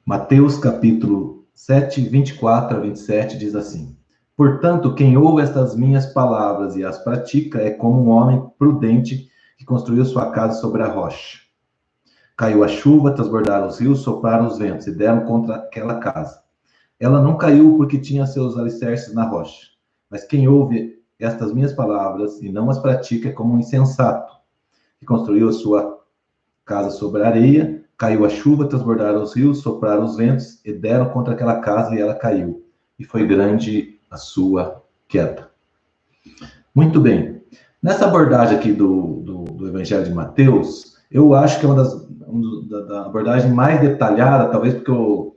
Mateus capítulo 7, 24 a 27 diz assim: Portanto, quem ouve estas minhas palavras e as pratica é como um homem prudente que construiu sua casa sobre a rocha. Caiu a chuva, transbordaram os rios, sopraram os ventos e deram contra aquela casa. Ela não caiu porque tinha seus alicerces na rocha. Mas quem ouve estas minhas palavras e não as pratica é como um insensato que construiu a sua casa sobre a areia. Caiu a chuva, transbordaram os rios, sopraram os ventos e deram contra aquela casa e ela caiu. E foi grande a sua queda. Muito bem. Nessa abordagem aqui do Evangelho de Mateus, eu acho que é uma da abordagem mais detalhada, talvez porque o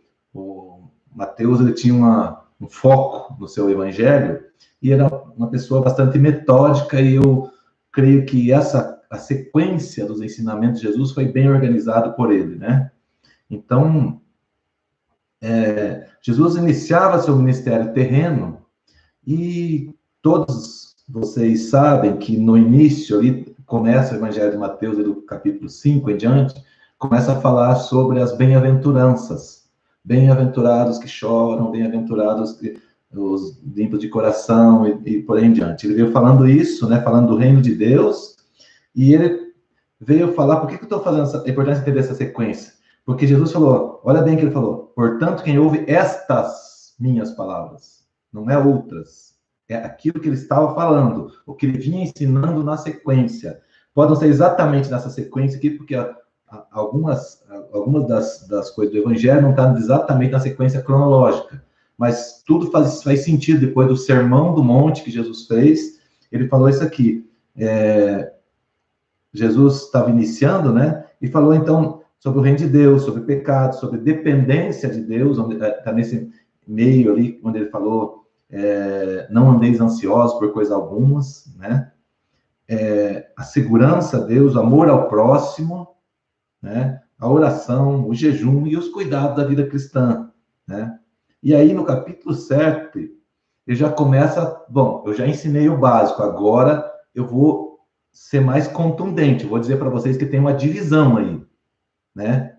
Mateus ele tinha um foco no seu Evangelho e era uma pessoa bastante metódica, e eu creio que a sequência dos ensinamentos de Jesus foi bem organizado por ele, né? Então, Jesus iniciava seu ministério terreno e todos vocês sabem que no início ali, começa o Evangelho de Mateus, do capítulo 5 em diante, começa a falar sobre as bem-aventuranças. Bem-aventurados que choram, bem-aventurados os limpos de coração e por aí em diante. Ele veio falando isso, né, falando do reino de Deus, e ele veio falar, por que eu estou fazendo é importante entender essa sequência? Porque Jesus falou, olha bem o que ele falou, portanto, quem ouve estas minhas palavras, não é outras, é aquilo que ele estava falando, o que ele vinha ensinando na sequência. Pode não ser exatamente nessa sequência aqui, porque algumas das coisas do Evangelho não estão exatamente na sequência cronológica, mas tudo faz sentido depois do Sermão do Monte que Jesus fez. Ele falou isso aqui. Jesus estava iniciando, né? E falou, então, sobre o reino de Deus, sobre pecado, sobre dependência de Deus, onde está nesse meio ali, onde ele falou, não andeis ansiosos por coisa algumas, né? A segurança a Deus, o amor ao próximo, né? A oração, o jejum e os cuidados da vida cristã, né? E aí, no capítulo 7, ele já começa, bom, eu já ensinei o básico, agora eu vou ser mais contundente, vou dizer para vocês que tem uma divisão aí, né?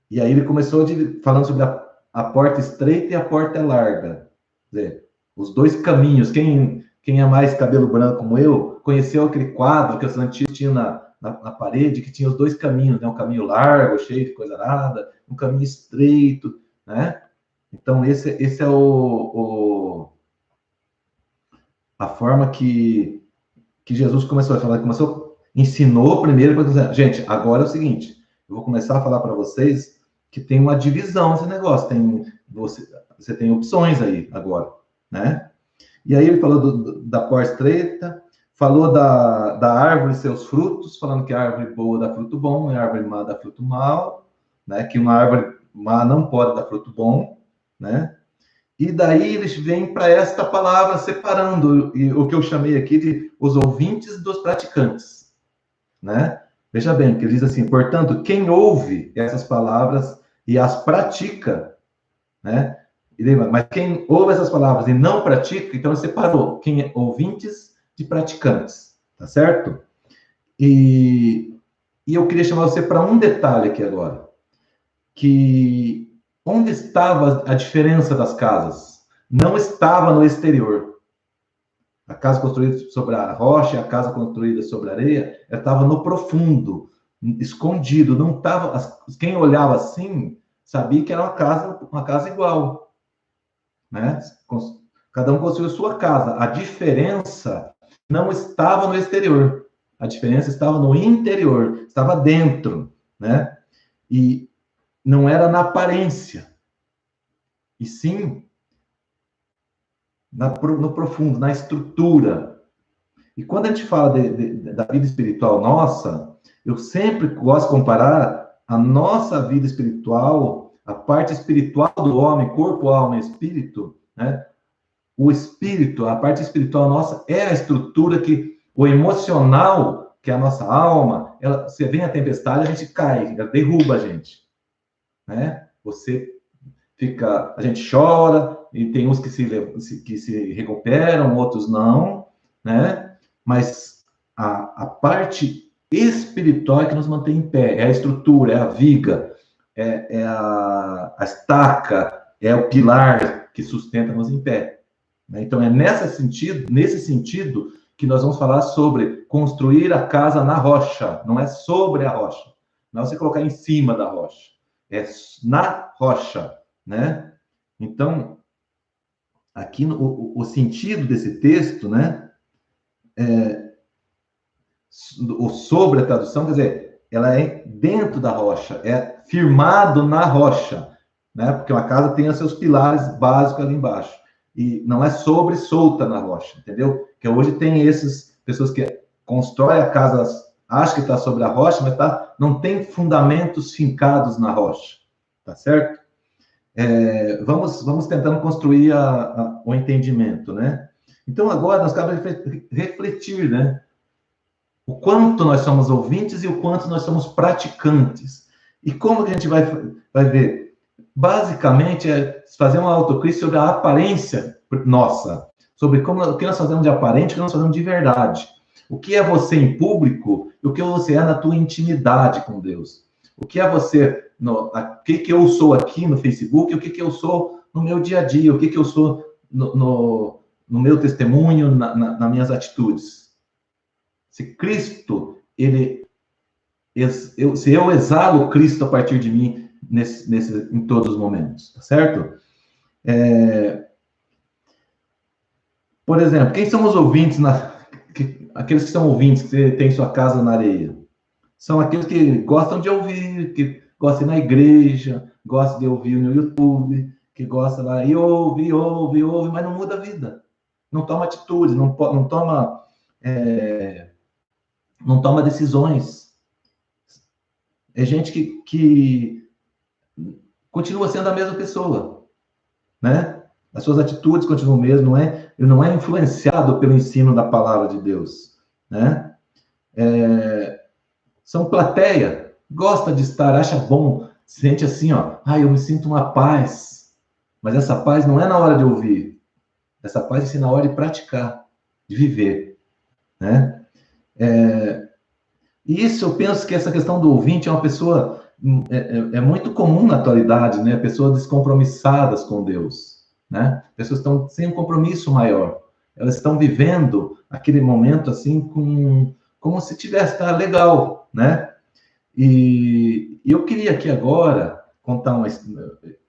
E aí ele começou falando sobre a porta estreita e a porta larga. Quer dizer, os dois caminhos. Quem é mais cabelo branco como eu, conheceu aquele quadro que os antigos tinham na parede, que tinha os dois caminhos, né? Um caminho largo, cheio de coisa nada, um caminho estreito, né? Então, esse é a forma que Jesus começou a falar, ensinou primeiro, gente, agora é o seguinte, eu vou começar a falar para vocês que tem uma divisão esse negócio, você tem opções aí agora, né? E aí ele falou da porta estreita, falou da árvore e seus frutos, falando que a árvore boa dá fruto bom, e a árvore má dá fruto mau, né? Que uma árvore má não pode dar fruto bom, né? E daí eles vêm para esta palavra, separando o que eu chamei aqui de os ouvintes dos praticantes, né? Veja bem, que ele diz assim, portanto, quem ouve essas palavras e as pratica, né? Mas quem ouve essas palavras e não pratica, então ele separou quem é ouvintes de praticantes, tá certo? E eu queria chamar você para um detalhe aqui agora, que onde estava a diferença das casas? Não estava no exterior. A casa construída sobre a rocha, a casa construída sobre a areia, ela estava no profundo, escondido. Não estava. Quem olhava assim sabia que era uma casa igual, né? Cada um construiu sua casa. A diferença não estava no exterior. A diferença estava no interior, estava dentro, né? E não era na aparência, e sim no profundo, na estrutura. E quando a gente fala da vida espiritual nossa, eu sempre gosto de comparar a nossa vida espiritual, a parte espiritual do homem, corpo, alma e espírito, né? O espírito, a parte espiritual nossa é a estrutura que o emocional, que é a nossa alma, você vem a tempestade, a gente cai, derruba a gente, né? A gente chora, e tem uns que se recuperam, outros não, né? Mas a parte espiritual é que nos mantém em pé, é a estrutura, é a viga. a estaca, é o pilar que sustenta-nos em pé. Né? Então, é nesse sentido que nós vamos falar sobre construir a casa na rocha, não é sobre a rocha. Não é você colocar em cima da rocha, é na rocha, né? Então, aqui o sentido desse texto, né? O sobre a tradução, quer dizer, ela é dentro da rocha, é firmado na rocha, né? Porque uma casa tem os seus pilares básicos ali embaixo. E não é sobre, solta na rocha, entendeu? Que hoje tem essas pessoas que constroem a casa, acham que está sobre a rocha, mas não tem fundamentos fincados na rocha, tá certo? Vamos tentando construir o entendimento, né? Então, agora nós cabe refletir, né? O quanto nós somos ouvintes e o quanto nós somos praticantes. E como que a gente vai ver? Basicamente, é fazer uma autocrítica sobre a aparência nossa, sobre o que nós fazemos de aparente e o que nós fazemos de verdade. O que é você em público e o que você é na tua intimidade com Deus. O que é você, o que eu sou aqui no Facebook e o que eu sou no meu dia a dia, o que eu sou no meu testemunho, nas minhas atitudes. Se Cristo, se eu exalo Cristo a partir de mim em todos os momentos, tá certo? Por exemplo, quem são os ouvintes, aqueles que são ouvintes, que têm sua casa na areia? São aqueles que gostam de ouvir, que gostam de ir na igreja, gostam de ouvir no YouTube, que gostam lá e ouve, mas não muda a vida. Não toma atitudes, não toma decisões. É gente que continua sendo a mesma pessoa, né? As suas atitudes continuam mesmo, ele não é influenciado pelo ensino da palavra de Deus, né? São plateia, gosta de estar, acha bom, sente assim, ó, eu me sinto uma paz, mas essa paz não é na hora de ouvir, essa paz é sim na hora de praticar, de viver, né? E isso eu penso que essa questão do ouvinte é uma pessoa, é muito comum na atualidade, né? Pessoas descompromissadas com Deus, né? Pessoas que estão sem um compromisso maior, elas estão vivendo aquele momento assim como se tivesse, tá legal, né? E eu queria aqui agora contar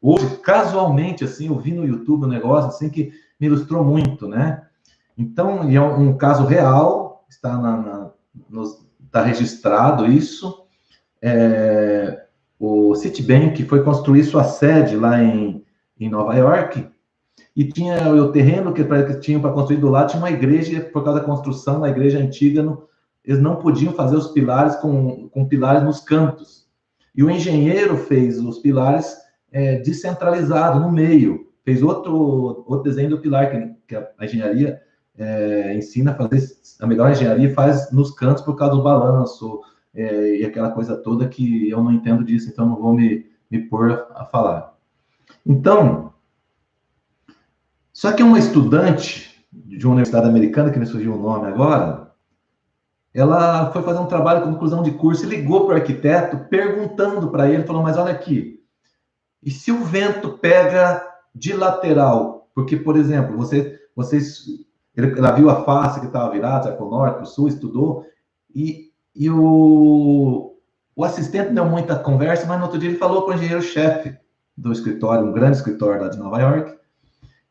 hoje, casualmente, assim, eu vi no YouTube um negócio assim que me ilustrou muito, né? Então, é um caso real, está registrado isso. O Citibank foi construir sua sede lá em Nova York e tinha o terreno que tinham para construir do lado, tinha uma igreja, por causa da construção, uma igreja antiga, eles não podiam fazer os pilares com pilares nos cantos. E o engenheiro fez os pilares descentralizados, no meio. Fez outro desenho do pilar, que a engenharia ensina a fazer, a melhor engenharia faz nos cantos por causa do balanço e aquela coisa toda que eu não entendo disso, então não vou me pôr a falar. Então, só que uma estudante de uma universidade americana, que me surgiu o nome agora, ela foi fazer um trabalho com conclusão de curso e ligou para o arquiteto perguntando para ele, falou, mas olha aqui, e se o vento pega de lateral? Porque, por exemplo, ela viu a face que estava virada, para o norte, para o sul, estudou, e o assistente deu muita conversa, mas no outro dia ele falou com o engenheiro-chefe do escritório, um grande escritório lá de Nova York,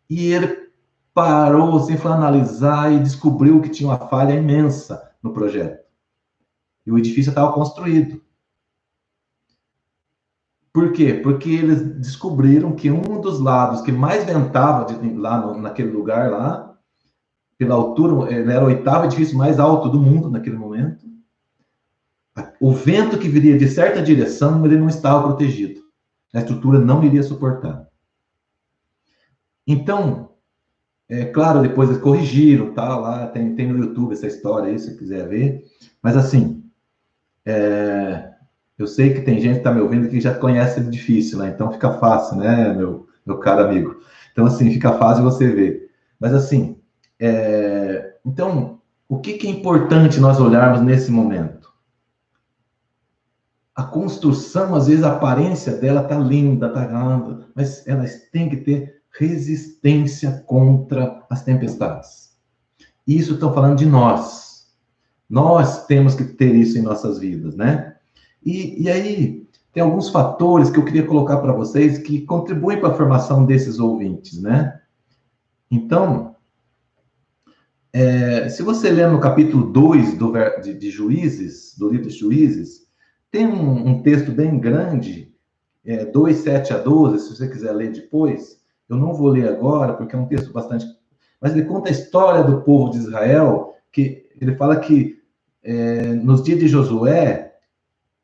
e ele parou, assim, foi analisar e descobriu que tinha uma falha imensa no projeto. E o edifício estava construído. Por quê? Porque eles descobriram que um dos lados que mais ventava lá naquele lugar lá, pela altura, ele era o 8º edifício mais alto do mundo naquele momento. O vento que viria de certa direção, ele não estava protegido. A estrutura não iria suportar. Então, claro, depois eles corrigiram, tá? Lá tem no YouTube essa história aí, se você quiser ver. Mas assim, eu sei que tem gente que está me ouvindo que já conhece o edifício, né? Então fica fácil, né, meu caro amigo? Então, assim, fica fácil você ver. Mas assim, então, o que é importante nós olharmos nesse momento? a construção, às vezes, a aparência dela tá linda, tá grande, mas elas têm que ter resistência contra as tempestades. Isso estão falando de nós. Nós temos que ter isso em nossas vidas, né? E aí, tem alguns fatores que eu queria colocar para vocês que contribuem para a formação desses ouvintes, né? Então, se você ler no capítulo 2 de Juízes, do livro de Juízes, tem um texto bem grande, 2, 7 a 12, se você quiser ler depois. Eu não vou ler agora, porque é um texto bastante... Mas ele conta a história do povo de Israel, que ele fala que nos dias de Josué,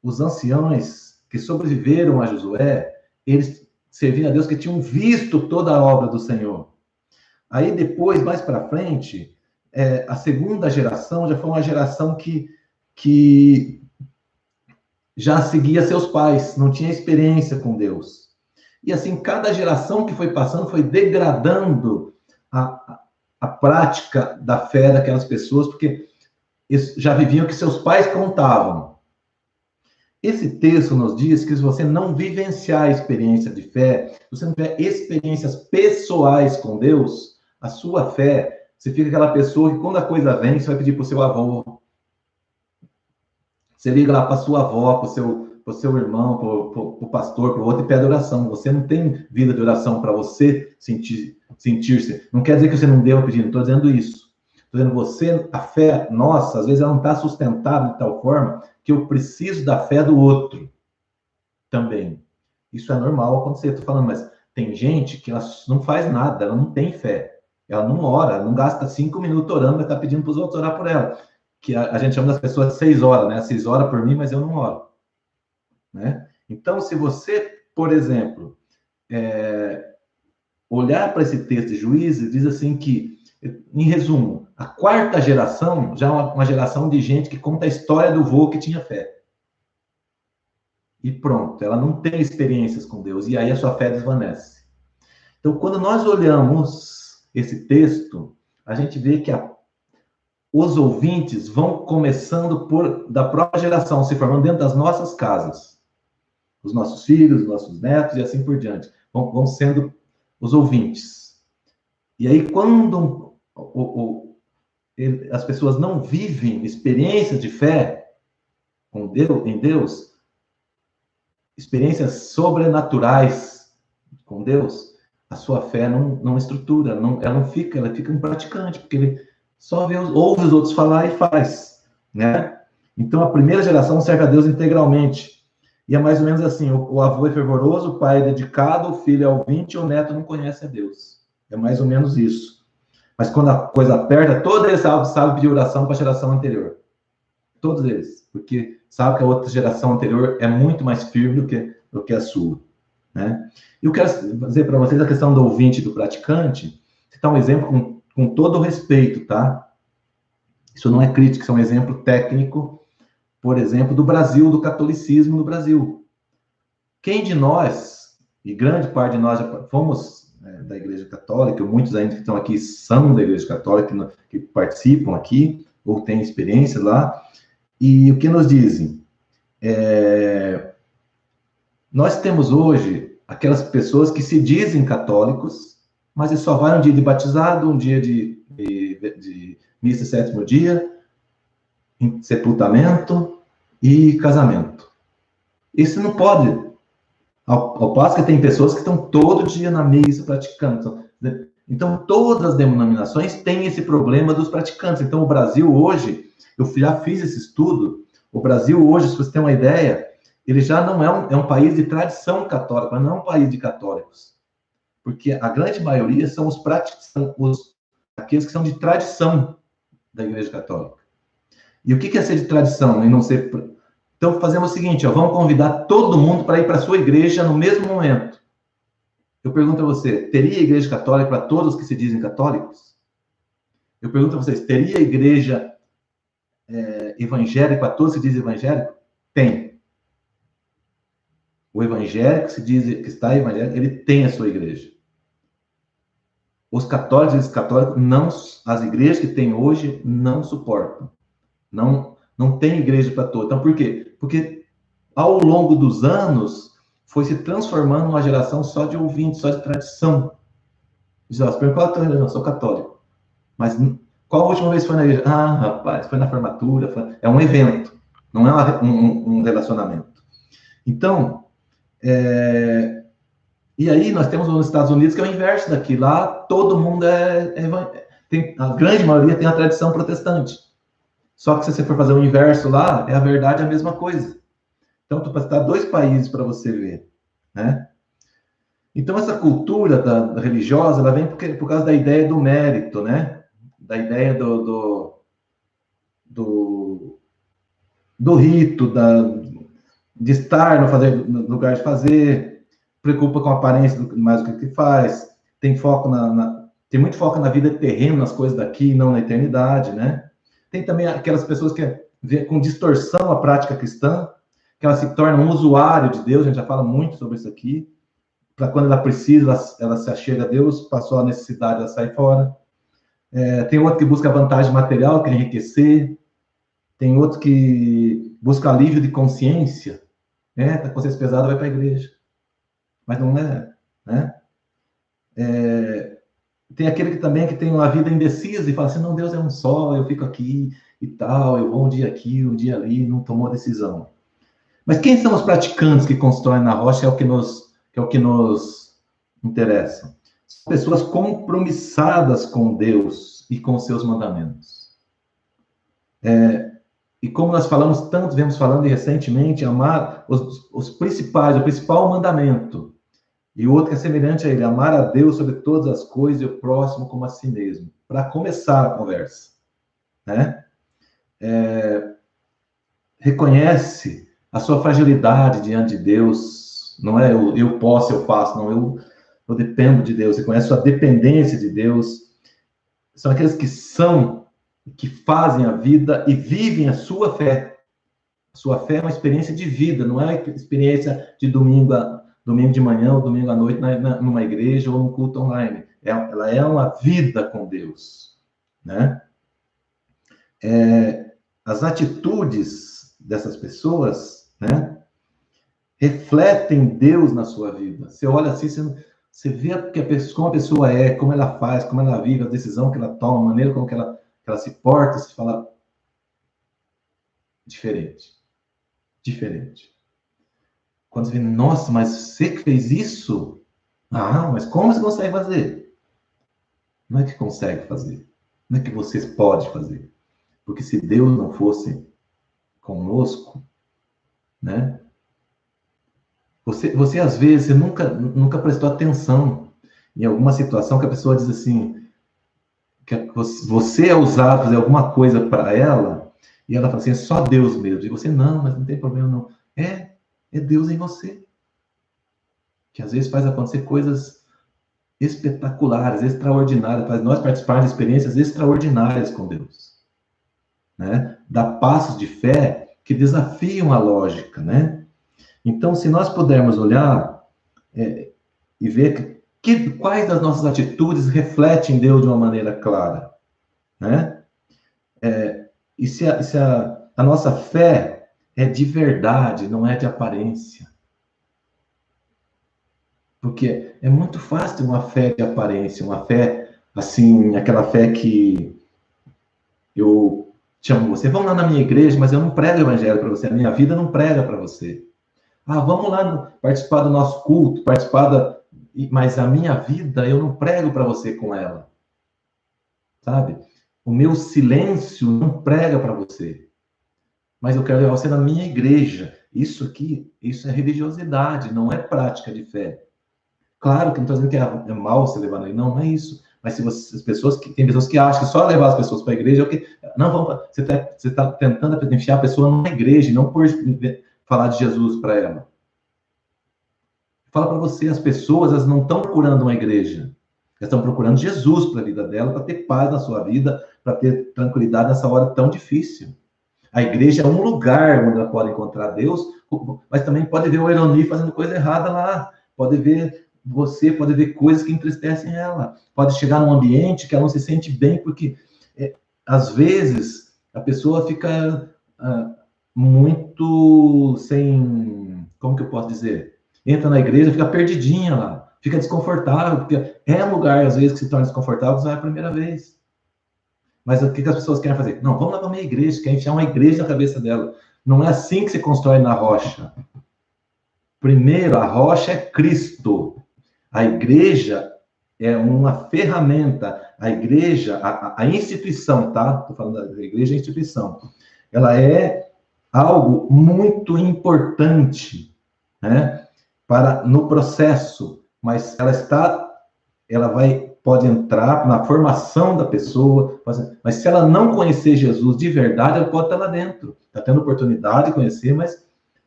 os anciãos que sobreviveram a Josué, eles serviam a Deus, que tinham visto toda a obra do Senhor. Aí depois, mais para frente, a segunda geração já foi uma geração que já seguia seus pais, não tinha experiência com Deus. E assim, cada geração que foi passando foi degradando a prática da fé daquelas pessoas, porque eles já viviam o que seus pais contavam. Esse texto nos diz que se você não vivenciar a experiência de fé, se você não tiver experiências pessoais com Deus, a sua fé, você fica aquela pessoa que quando a coisa vem, você vai pedir para o seu avô. Você liga lá para sua avó, para o seu irmão, para o pastor, para o outro e pede oração. Você não tem vida de oração para você sentir-se. Não quer dizer que você não deva pedir, não estou dizendo isso. Estou dizendo você, a fé nossa, às vezes ela não está sustentada de tal forma que eu preciso da fé do outro também. Isso é normal acontecer. Estou falando, mas tem gente que ela não faz nada, ela não tem fé. Ela não ora, ela não gasta 5 minutos orando, mas está pedindo para os outros orar por ela. Que a gente chama das pessoas de 6 horas, né? 6 horas por mim, mas eu não oro. Né? Então, se você, por exemplo, olhar para esse texto de Juízes, diz assim que, em resumo, a quarta geração já é uma geração de gente que conta a história do vô que tinha fé. E pronto, ela não tem experiências com Deus, e aí a sua fé desvanece. Então, quando nós olhamos esse texto, a gente vê que os ouvintes vão começando da própria geração, se formando dentro das nossas casas. Os nossos filhos, os nossos netos e assim por diante. Vão sendo os ouvintes. E aí, quando as pessoas não vivem experiências de fé em Deus, experiências sobrenaturais com Deus, a sua fé não estrutura, ela fica um praticante, porque ele só ouve os outros falar e faz, né? Então, a primeira geração serve a Deus integralmente. E é mais ou menos assim, o avô é fervoroso, o pai é dedicado, o filho é ouvinte e o neto não conhece a Deus. É mais ou menos isso. Mas quando a coisa aperta, todos eles sabem pedir oração para a geração anterior. Todos eles. Porque sabe que a outra geração anterior é muito mais firme do que a sua. Né? E eu quero dizer para vocês a questão do ouvinte e do praticante, citar um exemplo com todo o respeito, tá? Isso não é crítica, isso é um exemplo técnico, por exemplo, do Brasil, do catolicismo no Brasil. Quem de nós, e grande parte de nós já fomos da Igreja Católica, muitos ainda que estão aqui são da Igreja Católica, que participam aqui, ou têm experiência lá, e o que nos dizem? Nós temos hoje aquelas pessoas que se dizem católicos, mas só vai um dia de batizado, um dia de missa sétimo dia, sepultamento e casamento. Isso não pode. Ao passo que tem pessoas que estão todo dia na missa praticando. Então, todas as denominações têm esse problema dos praticantes. Então, o Brasil hoje, eu já fiz esse estudo, o Brasil hoje, se você tem uma ideia, ele já não é um país de tradição católica, mas não é um país de católicos. Porque a grande maioria são os praticantes, aqueles que são de tradição da Igreja Católica. E o que é ser de tradição e não ser... Então, fazemos o seguinte, vamos convidar todo mundo para ir para a sua igreja no mesmo momento. Eu pergunto a você, teria igreja católica para todos que se dizem católicos? Eu pergunto a vocês, teria igreja evangélica para todos que se dizem evangélico? Tem. O evangélico que está evangélico, ele tem a sua igreja. Os católicos não, as igrejas que tem hoje não suportam. Não tem igreja para todos. Então, por quê? Porque ao longo dos anos, foi se transformando numa geração só de ouvintes, só de tradição. Diz, ó, qual a tua religião? Eu sou católico. Mas qual a última vez que foi na igreja? Ah, rapaz, foi na formatura. É um evento, não é um relacionamento. Então, e aí nós temos nos Estados Unidos que é o inverso daqui. Lá todo mundo a grande maioria tem a tradição protestante. Só que se você for fazer o inverso lá, a verdade é a mesma coisa. Então, tu pode citar 2 países para você ver, né? Então, essa cultura da religiosa, ela vem por causa da ideia do mérito, né? Da ideia do rito, de estar no lugar de fazer, preocupa com a aparência mais do que faz, tem tem muito foco na vida terrena, nas coisas daqui, não na eternidade, né? Tem também aquelas pessoas que vê com distorção a prática cristã, que ela se torna um usuário de Deus, a gente já fala muito sobre isso aqui, para quando ela precisa, ela se achega a Deus, passou a necessidade, ela sai fora. Tem outro que busca vantagem material, quer enriquecer. Tem outro que busca alívio de consciência. Tá com consciência pesada, vai para a igreja. Mas não é, né? Tem aquele que também que tem uma vida indecisa e fala assim, não, Deus é um só, eu fico aqui e tal, eu vou um dia aqui, um dia ali, não tomou decisão. Mas quem são os praticantes que constroem na rocha é o que nos interessa. São pessoas compromissadas com Deus e com os seus mandamentos. E como nós falamos tanto, vemos falando recentemente, amar o principal mandamento. E o outro que é semelhante a ele, amar a Deus sobre todas as coisas e o próximo como a si mesmo. Para começar a conversa, né? Reconhece a sua fragilidade diante de Deus. Não é eu posso, eu faço. Não, eu dependo de Deus. Reconhece a sua dependência de Deus. São aqueles que fazem a vida e vivem a sua fé. A sua fé é uma experiência de vida, não é uma experiência de domingo de manhã ou domingo à noite numa igreja ou num culto online. Ela é uma vida com Deus, né? As atitudes dessas pessoas, né, refletem Deus na sua vida. Você olha assim, você vê como a pessoa é, como ela faz, como ela vive, a decisão que ela toma, a maneira como que ela se porta, se fala diferente. Quando você vê, nossa, mas você que fez isso? Ah, mas como você consegue fazer? Não é que consegue fazer. Não é que você pode fazer. Porque se Deus não fosse conosco, né? Você às vezes, você nunca prestou atenção em alguma situação que a pessoa diz assim, que você é usado para fazer alguma coisa para ela, e ela fala assim, é só Deus mesmo. E você, não, mas não tem problema não. É Deus em você. Que às vezes faz acontecer coisas espetaculares, extraordinárias, faz nós participarmos de experiências extraordinárias com Deus. Né? Dá passos de fé que desafiam a lógica, né? Então, se nós pudermos olhar e ver quais das nossas atitudes refletem Deus de uma maneira clara, né? E se a nossa fé é de verdade, não é de aparência. Porque é muito fácil ter uma fé de aparência, uma fé, assim, aquela fé que eu chamo você, vamos lá na minha igreja, mas eu não prego o evangelho para você, a minha vida não prega para você. Ah, vamos lá participar do nosso culto, mas a minha vida eu não prego para você com ela. Sabe? O meu silêncio não prega para você. Mas eu quero levar você na minha igreja. Isso é religiosidade, não é prática de fé. Claro que não estou dizendo que é mal você levar ali, não é isso. Mas tem pessoas que acham que só levar as pessoas para a igreja é o que. Não, você está tentando enfiar a pessoa numa igreja e não por falar de Jesus para ela. Fala para você, as pessoas elas não estão procurando uma igreja. Elas estão procurando Jesus para a vida dela, para ter paz na sua vida, para ter tranquilidade nessa hora tão difícil. A igreja é um lugar onde ela pode encontrar Deus, mas também pode ver o Eloni fazendo coisa errada lá. Pode ver coisas que entristecem ela. Pode chegar num ambiente que ela não se sente bem, porque às vezes a pessoa fica muito sem, como que eu posso dizer? Entra na igreja, fica perdidinha lá, fica desconfortável, porque é um lugar, às vezes, que se torna desconfortável, não é a primeira vez. Mas o que as pessoas querem fazer? Não, vamos lá para a minha igreja, quer enfiar uma igreja na cabeça dela. Não é assim que se constrói na rocha. Primeiro, a rocha é Cristo. A igreja é uma ferramenta. A igreja, a instituição, tá? Estou falando da igreja, a instituição. Ela é algo muito importante, né? Para no processo, mas pode entrar na formação da pessoa, mas se ela não conhecer Jesus de verdade, ela pode estar lá dentro. Está tendo oportunidade de conhecer, mas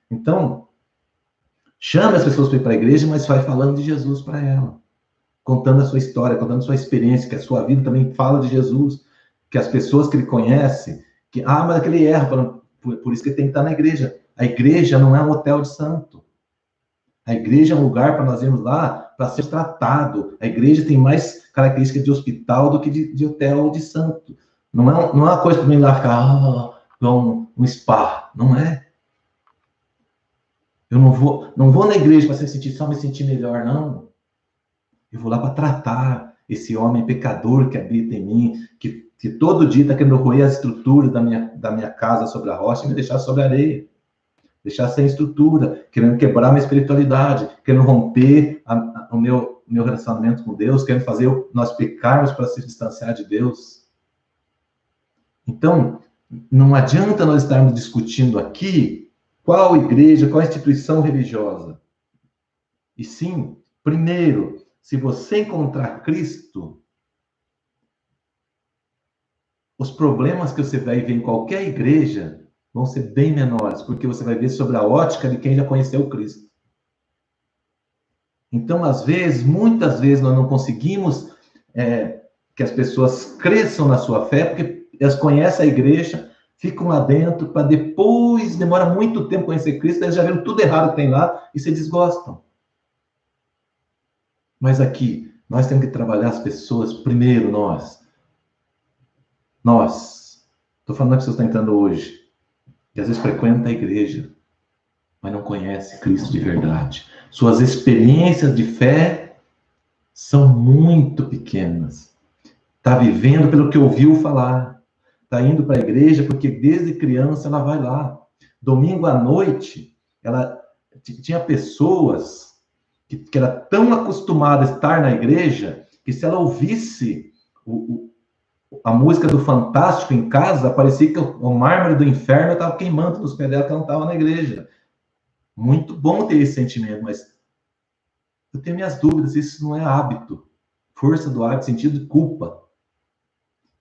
então chame as pessoas para ir para a igreja, mas vai falando de Jesus para ela, contando a sua história, contando a sua experiência, que a sua vida também fala de Jesus, que as pessoas que ele conhece, mas aquele erra, por isso que ele tem que estar na igreja. A igreja não é um hotel de santo. A igreja é um lugar para nós irmos lá para ser tratado. A igreja tem mais características de hospital do que de hotel de santo. Não é uma coisa para mim lá ficar igual um spa. Não é. Eu não vou na igreja para só me sentir melhor, não. Eu vou lá para tratar esse homem pecador que habita em mim, que todo dia está querendo roer as estruturas da minha casa sobre a rocha e me deixar sobre a areia. Deixar sem estrutura, querendo quebrar minha espiritualidade, querendo romper o meu relacionamento com Deus, querendo fazer nós pecarmos para se distanciar de Deus. Então, não adianta nós estarmos discutindo aqui qual igreja, qual instituição religiosa. E sim, primeiro, se você encontrar Cristo, os problemas que você vai ver em qualquer igreja vão ser bem menores, porque você vai ver sobre a ótica de quem já conheceu Cristo. Então, muitas vezes, nós não conseguimos que as pessoas cresçam na sua fé, porque elas conhecem a igreja, ficam lá dentro, para depois, demora muito tempo conhecer Cristo, eles já viram tudo errado que tem lá e se desgostam. Mas aqui, nós temos que trabalhar as pessoas, primeiro nós. Estou falando das pessoas que estão entrando hoje, que às vezes frequenta a igreja, mas não conhece Cristo de verdade. Suas experiências de fé são muito pequenas. Está vivendo pelo que ouviu falar. Está indo para a igreja porque desde criança ela vai lá. Domingo à noite, ela tinha pessoas que era tão acostumada a estar na igreja que se ela ouvisse a música do Fantástico em casa, parecia que o mármore do inferno estava queimando nos pés dela, que ela não estava na igreja. Muito bom ter esse sentimento, mas eu tenho minhas dúvidas, isso não é hábito. Força do hábito, sentido de culpa.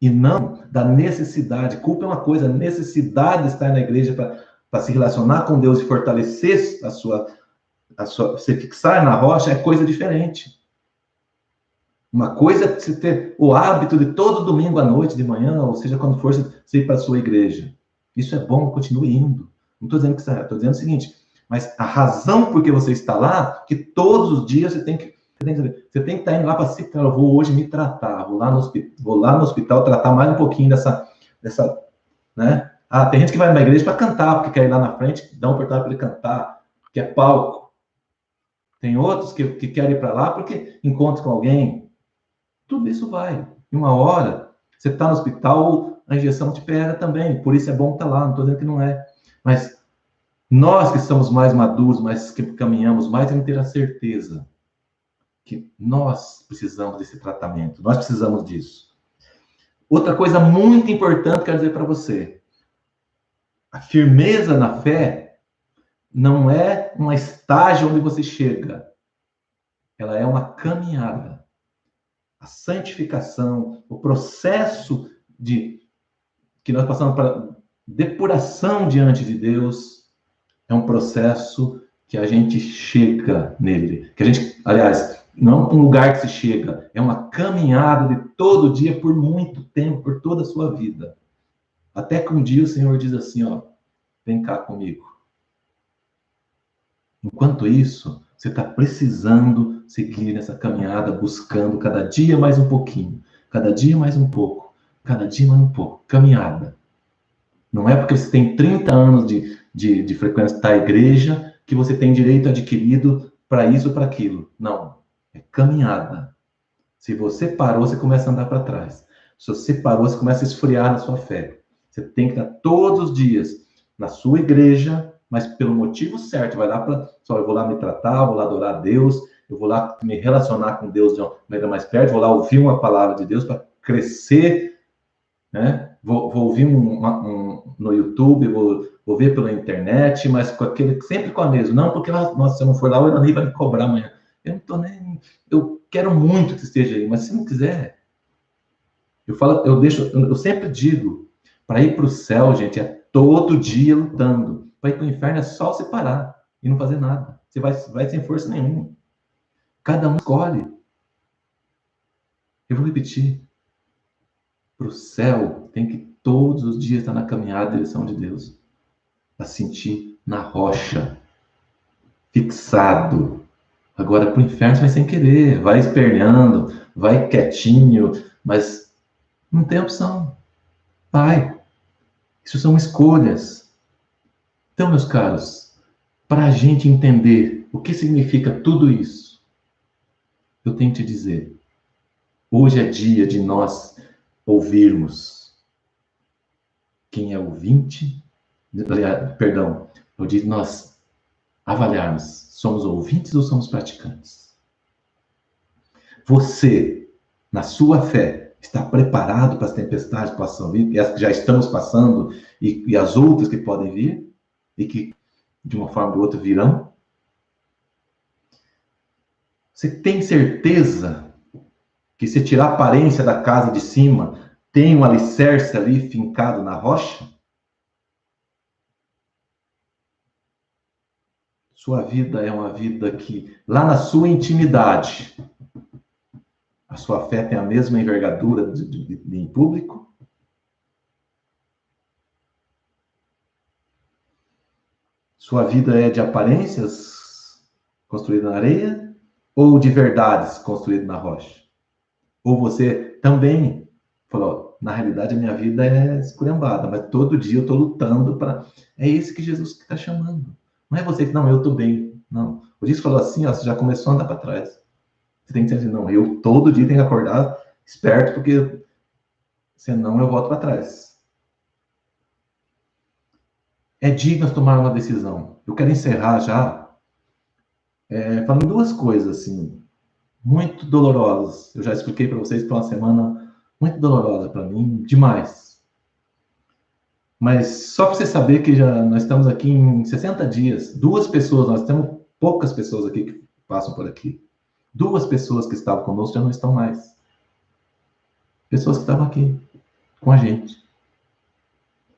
E não da necessidade. Culpa é uma coisa, a necessidade de estar na igreja para se relacionar com Deus e fortalecer se fixar na rocha é coisa diferente. Uma coisa é você ter o hábito de todo domingo à noite, de manhã, ou seja, quando for você ir para a sua igreja. Isso é bom, continue indo. Não estou dizendo que isso é, estou dizendo o seguinte, mas a razão por que você está lá, que todos os dias você tem que estar indo lá para si, cara, eu vou hoje me tratar, vou lá no hospital tratar mais um pouquinho dessa né? Tem gente que vai na igreja para cantar, porque quer ir lá na frente, dá uma oportunidade para ele cantar, porque é palco. Tem outros que querem ir para lá porque encontram com alguém. Tudo isso vai. Em uma hora, você está no hospital, a injeção te pega também. Por isso é bom estar lá, não estou dizendo que não é. Mas nós que somos mais maduros, mais que caminhamos mais, temos que ter a certeza que nós precisamos desse tratamento. Nós precisamos disso. Outra coisa muito importante que eu quero dizer para você. A firmeza na fé não é um estágio onde você chega. Ela é uma caminhada. A santificação, o processo que nós passamos para depuração diante de Deus, é um processo que a gente chega nele. Que a gente, aliás, não é um lugar que se chega, é uma caminhada de todo dia por muito tempo, por toda a sua vida. Até que um dia o Senhor diz assim, ó, vem cá comigo. Enquanto isso, você está precisando seguir nessa caminhada, buscando cada dia mais um pouquinho, cada dia mais um pouco, cada dia mais um pouco. Caminhada. Não é porque você tem 30 anos de frequentar a igreja que você tem direito adquirido para isso ou para aquilo. Não. É caminhada. Se você parou, você começa a andar para trás. Se você parou, você começa a esfriar na sua fé. Você tem que estar todos os dias na sua igreja, mas pelo motivo certo. Vai lá para... Só eu vou lá me tratar, vou lá adorar a Deus, eu vou lá me relacionar com Deus de uma maneira mais perto, vou lá ouvir uma palavra de Deus para crescer, né? Vou ouvir no YouTube, vou ver pela internet, mas com aquele, sempre com a mesma. Não, porque nossa, se eu não for lá, o Elani vai me cobrar amanhã. Eu não tô nem... Eu quero muito que esteja aí, mas se não quiser... Eu sempre digo, para ir para o céu, gente, é todo dia lutando. Para ir para o inferno é só você parar e não fazer nada. Você vai sem força nenhuma. Cada um escolhe. Eu vou repetir. Para o céu, tem que todos os dias estar na caminhada em direção de Deus. Para sentir na rocha, fixado. Agora, para o inferno, você vai sem querer, vai esperneando, vai quietinho, mas não tem opção. Vai. Isso são escolhas. Então, meus caros, para a gente entender o que significa tudo isso, eu tenho que te dizer, hoje é dia de nós ouvirmos quem é ouvinte, perdão, é o dia de nós avaliarmos, somos ouvintes ou somos praticantes? Você, na sua fé, está preparado para as tempestades que possam vir, e as que já estamos passando, e as outras que podem vir, e que de uma forma ou outra virão? Você tem certeza que se tirar a aparência da casa de cima, tem um alicerce ali fincado na rocha? Sua vida é uma vida que, lá na sua intimidade, a sua fé tem a mesma envergadura em público? Sua vida é de aparências construída na areia ou de verdades construídas na rocha? Ou você também falou, na realidade a minha vida é esculhambada, mas todo dia eu estou lutando para... É esse que Jesus está chamando. Não é você que, não, eu estou bem. Não. O disco falou assim, ó, você já começou a andar para trás. Você tem que dizer, não, eu todo dia tenho que acordar esperto, porque senão eu volto para trás. É digno tomar uma decisão. Eu quero encerrar já falando duas coisas, assim, muito dolorosas. Eu já expliquei para vocês que foi uma semana muito dolorosa para mim, demais. Mas só para você saber que já nós estamos aqui em 60 dias, duas pessoas, nós temos poucas pessoas aqui que passam por aqui. Duas pessoas que estavam conosco já não estão mais. Pessoas que estavam aqui com a gente.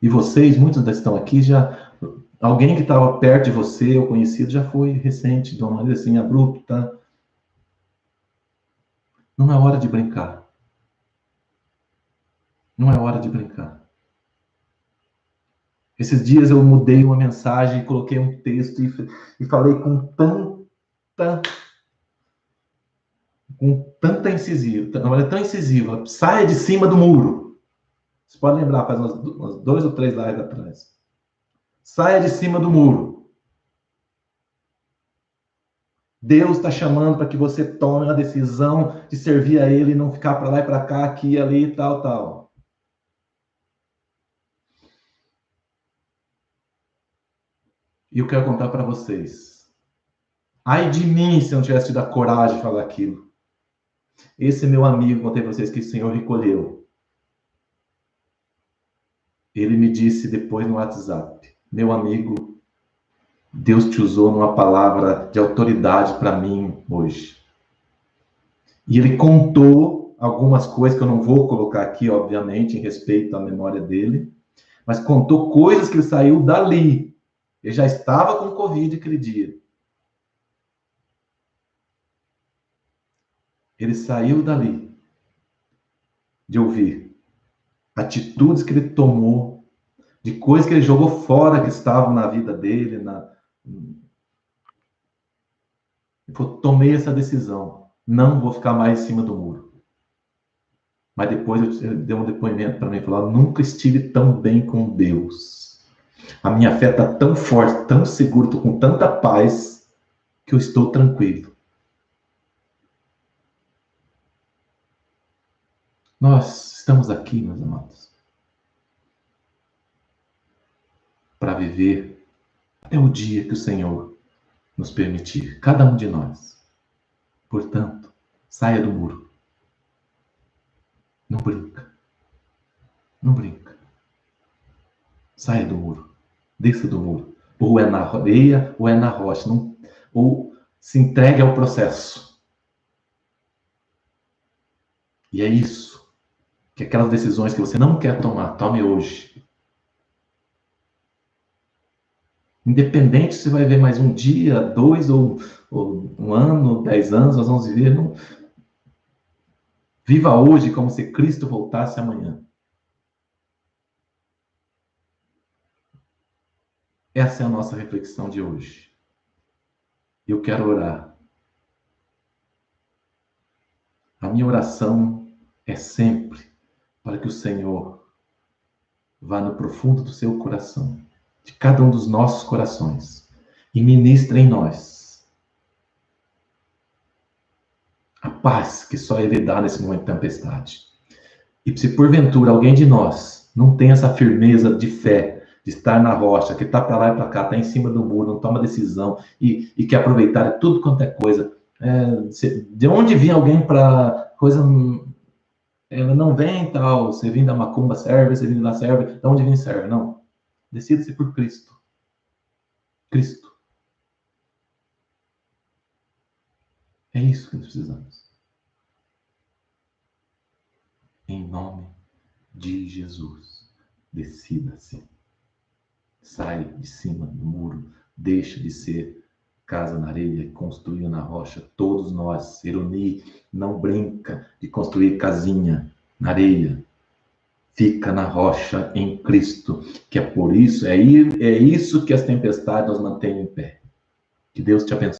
E vocês, muitos que estão aqui, já... Alguém que estava perto de você, ou conhecido, já foi recente, de uma maneira assim, abrupta. Não é hora de brincar. Não é hora de brincar. Esses dias eu mudei uma mensagem, coloquei um texto e falei com tanta incisiva, tão incisiva. Saia de cima do muro. Você pode lembrar, faz uns 2 ou 3 lives atrás. Saia de cima do muro. Deus está chamando para que você tome a decisão de servir a Ele e não ficar para lá e para cá, aqui e ali, tal, tal. E eu quero contar para vocês. Ai de mim se eu não tivesse tido a coragem de falar aquilo. Esse meu amigo, contei para vocês que o Senhor recolheu. Ele me disse depois no WhatsApp, meu amigo, Deus te usou numa palavra de autoridade para mim hoje. E ele contou algumas coisas que eu não vou colocar aqui, obviamente, em respeito à memória dele, mas contou coisas que ele saiu dali. Ele já estava com Covid aquele dia. Ele saiu dali de ouvir atitudes que ele tomou, de coisas que ele jogou fora que estavam na vida dele. Eu tomei essa decisão. Não vou ficar mais em cima do muro. Mas depois eu dei um depoimento para mim, falou: nunca estive tão bem com Deus. A minha fé está tão forte, tão segura, estou com tanta paz, que eu estou tranquilo. Nós estamos aqui, meus amados, para viver até o dia que o Senhor nos permitir, cada um de nós. Portanto, saia do muro. Não brinca. Não brinca. Saia do muro. Desça do muro. Ou é na areia, ou é na rocha. Não, ou se entregue ao processo. E é isso. Que aquelas decisões que você não quer tomar, tome hoje. Independente se vai ver mais um dia, 2, ou um ano, 10 anos, nós vamos viver. Não... Viva hoje como se Cristo voltasse amanhã. Essa é a nossa reflexão de hoje. Eu quero orar. A minha oração é sempre para que o Senhor vá no profundo do seu coração, de cada um dos nossos corações, e ministre em nós a paz que só Ele dá nesse momento de tempestade. E se porventura alguém de nós não tem essa firmeza de fé, de estar na rocha, que está para lá e para cá, está em cima do muro, não toma decisão e quer aproveitar tudo quanto é coisa, de onde vinha alguém para coisa... Ela não vem tal, você vem da macumba, serve, você vem da serve, de onde vem serve? Não. Decida-se por Cristo. Cristo. É isso que nós precisamos. Em nome de Jesus, decida-se. Sai de cima do muro, deixa de ser casa na areia, construída na rocha. Todos nós, Ironi, não brinca de construir casinha na areia. Fica na rocha em Cristo, que é por isso, é isso que as tempestades nos mantêm em pé. Que Deus te abençoe.